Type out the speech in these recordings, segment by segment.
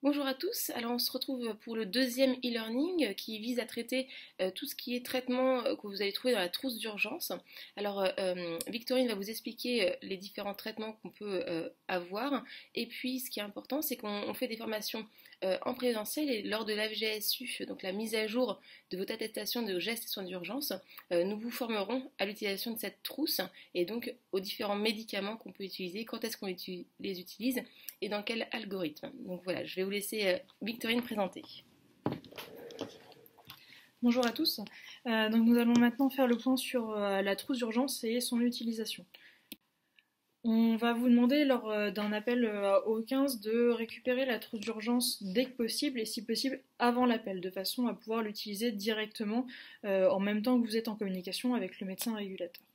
Bonjour à tous, alors on se retrouve pour le deuxième e-learning qui vise à traiter tout ce qui est traitement que vous allez trouver dans la trousse d'urgence. Alors Victorine va vous expliquer les différents traitements qu'on peut avoir et puis ce qui est important c'est qu'on fait des formations en présentiel et lors de l'AFGSU, donc la mise à jour de votre attestation de gestes et soins d'urgence, nous vous formerons à l'utilisation de cette trousse et donc aux différents médicaments qu'on peut utiliser, quand est-ce qu'on les utilise et dans quel algorithme. Donc voilà, je vais vous laisser Victorine présenter. Bonjour à tous, donc nous allons maintenant faire le point sur la trousse d'urgence et son utilisation. On va vous demander lors d'un appel au 15 de récupérer la trousse d'urgence dès que possible et si possible avant l'appel, de façon à pouvoir l'utiliser directement en même temps que vous êtes en communication avec le médecin régulateur.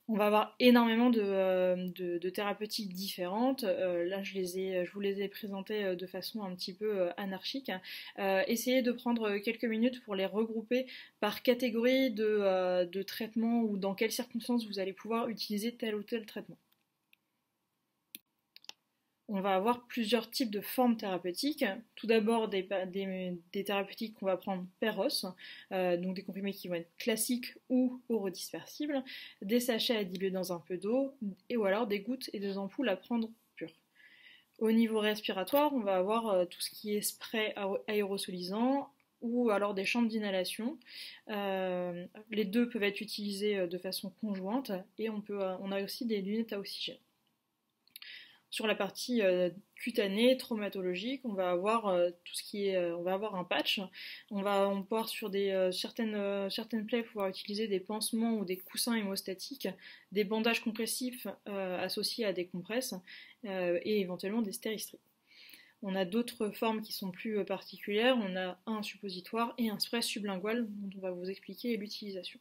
On va avoir énormément de thérapeutiques différentes. Là, je vous les ai présentées de façon un petit peu anarchique. Essayez de prendre quelques minutes pour les regrouper par catégorie de traitement ou dans quelles circonstances vous allez pouvoir utiliser tel ou tel traitement. On va avoir plusieurs types de formes thérapeutiques. Tout d'abord des thérapeutiques qu'on va prendre per os, donc des comprimés qui vont être classiques ou orodispersibles, des sachets à diluer dans un peu d'eau, ou alors des gouttes et des ampoules à prendre pures. Au niveau respiratoire, on va avoir tout ce qui est spray aérosolisant ou alors des chambres d'inhalation. Les deux peuvent être utilisés de façon conjointe et on a aussi des lunettes à oxygène. Sur la partie cutanée, traumatologique, on va avoir tout ce qui est, on va avoir un patch. On va pouvoir sur certaines plaies pouvoir utiliser des pansements ou des coussins hémostatiques, des bandages compressifs associés à des compresses et éventuellement des stéristrips. On a d'autres formes qui sont plus particulières. On a un suppositoire et un spray sublingual dont on va vous expliquer l'utilisation.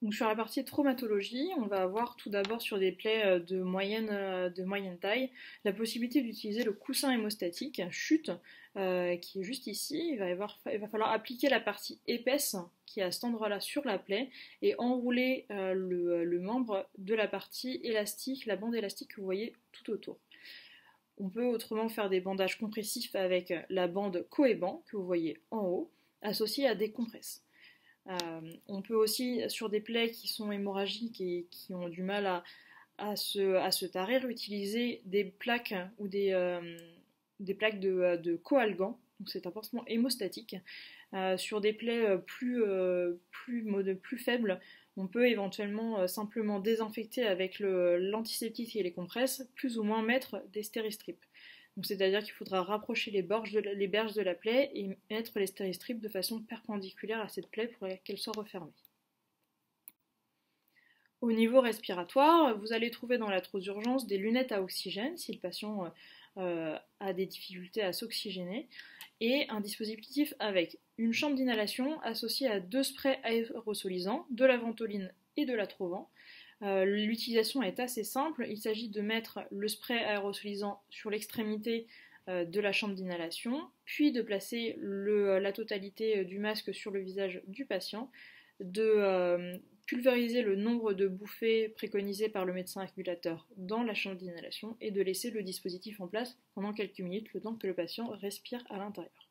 Donc sur la partie traumatologie, on va avoir tout d'abord sur des plaies de moyenne taille la possibilité d'utiliser le coussin hémostatique chute qui est juste ici. Il va falloir appliquer la partie épaisse qui est à cet endroit-là sur la plaie et enrouler le membre de la partie élastique, la bande élastique que vous voyez tout autour. On peut autrement faire des bandages compressifs avec la bande coébant que vous voyez en haut, associée à des compresses. On peut aussi, sur des plaies qui sont hémorragiques et qui ont du mal à se tarir, utiliser des plaques ou des plaques de coalgan, donc c'est un pansement hémostatique. Sur des plaies plus faibles, on peut éventuellement simplement désinfecter avec l'antiseptique et les compresses, plus ou moins mettre des stéristrips. C'est-à-dire qu'il faudra rapprocher les berges de la plaie et mettre les stéristrips de façon perpendiculaire à cette plaie pour qu'elle soit refermée. Au niveau respiratoire, vous allez trouver dans la trousse d'urgence des lunettes à oxygène si le patient a des difficultés à s'oxygéner et un dispositif avec une chambre d'inhalation associée à 2 sprays aérosolisants, de la ventoline et de l'atrovent. L'utilisation est assez simple, il s'agit de mettre le spray aérosolisant sur l'extrémité de la chambre d'inhalation, puis de placer la totalité du masque sur le visage du patient, de pulvériser le nombre de bouffées préconisées par le médecin régulateur dans la chambre d'inhalation et de laisser le dispositif en place pendant quelques minutes, le temps que le patient respire à l'intérieur.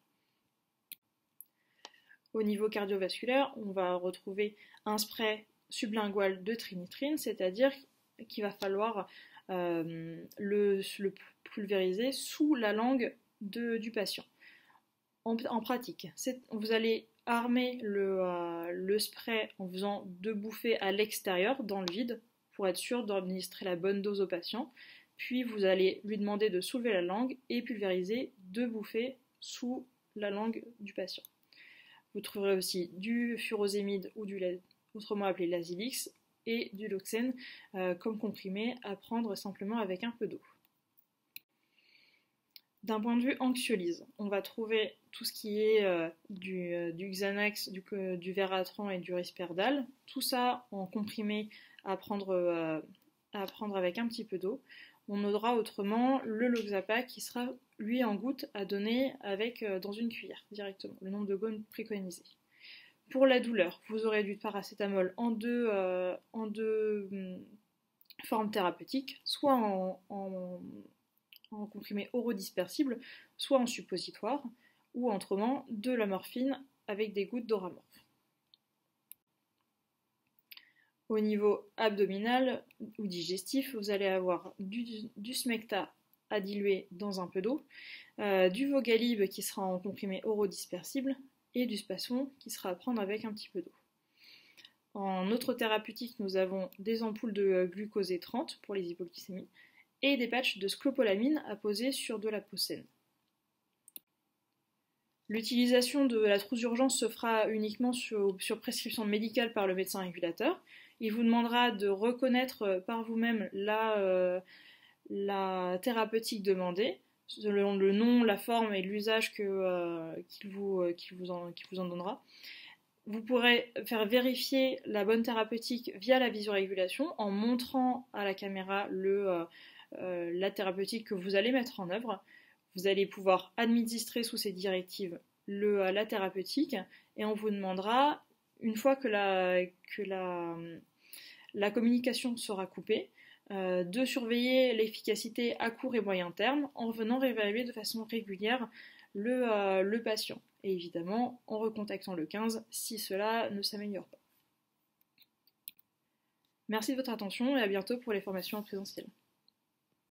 Au niveau cardiovasculaire, on va retrouver un spray sublingual de trinitrine, c'est-à-dire qu'il va falloir le pulvériser sous la langue du patient. En pratique, vous allez armer le spray en faisant 2 bouffées à l'extérieur, dans le vide, pour être sûr d'administrer la bonne dose au patient. Puis vous allez lui demander de soulever la langue et pulvériser 2 bouffées sous la langue du patient. Vous trouverez aussi du furosémide ou du lait, autrement appelé l'Azilix, et du Loxène comme comprimé à prendre simplement avec un peu d'eau. D'un point de vue anxiolyse, on va trouver tout ce qui est du Xanax, du Veratran et du Risperdal, tout ça en comprimé à prendre avec un petit peu d'eau. On aura autrement le Loxapam qui sera lui en gouttes à donner dans une cuillère directement, le nombre de gouttes préconisé. Pour la douleur, vous aurez du paracétamol en deux formes thérapeutiques, soit en comprimé orodispersible, soit en suppositoire, ou autrement de la morphine avec des gouttes d'Oramorph. Au niveau abdominal ou digestif, vous allez avoir du smecta à diluer dans un peu d'eau, du Vogalib qui sera en comprimé orodispersible et du Spasson qui sera à prendre avec un petit peu d'eau. En autre thérapeutique, nous avons des ampoules de glucosé 30 pour les hypoglycémies et des patchs de scopolamine à poser sur de la peau saine. L'utilisation de la trousse d'urgence se fera uniquement sur prescription médicale par le médecin régulateur. Il vous demandera de reconnaître par vous-même la thérapeutique demandée, selon le nom, la forme et l'usage qu'il vous en donnera. Vous pourrez faire vérifier la bonne thérapeutique via la visorégulation en montrant à la caméra la thérapeutique que vous allez mettre en œuvre. Vous allez pouvoir administrer sous ces directives la thérapeutique et on vous demandera, une fois que la communication sera coupée, de surveiller l'efficacité à court et moyen terme en venant réévaluer de façon régulière le patient. Et évidemment en recontactant le 15 si cela ne s'améliore pas. Merci de votre attention et à bientôt pour les formations en présentiel.